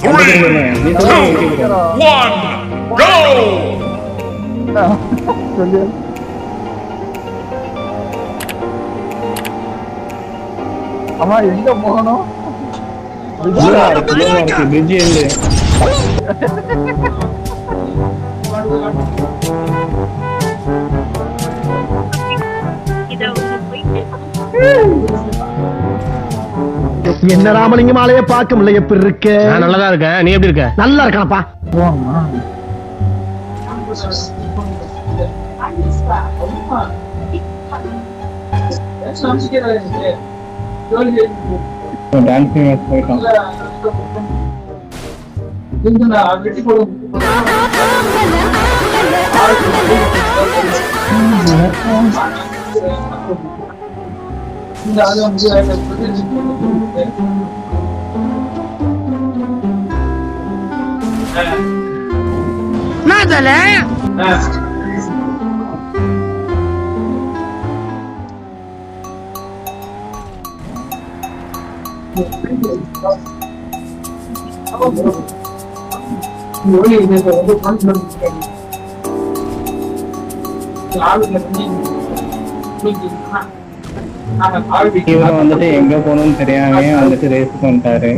3, 2, 1, go! அம்மா எங்க போகணும்? என்ன ராமலிங்கம் ஆலைய பார்க்க முடியல. எப்படி இருக்க? நல்லதா இருக்கேன். நீ எப்படி இருக்க? நல்லா இருக்கானப்பா. இவரும் வந்துட்டு எங்க போகணும்னு தெரியாம வந்துட்டு ரேஸ் பண்ணிட்டாரு.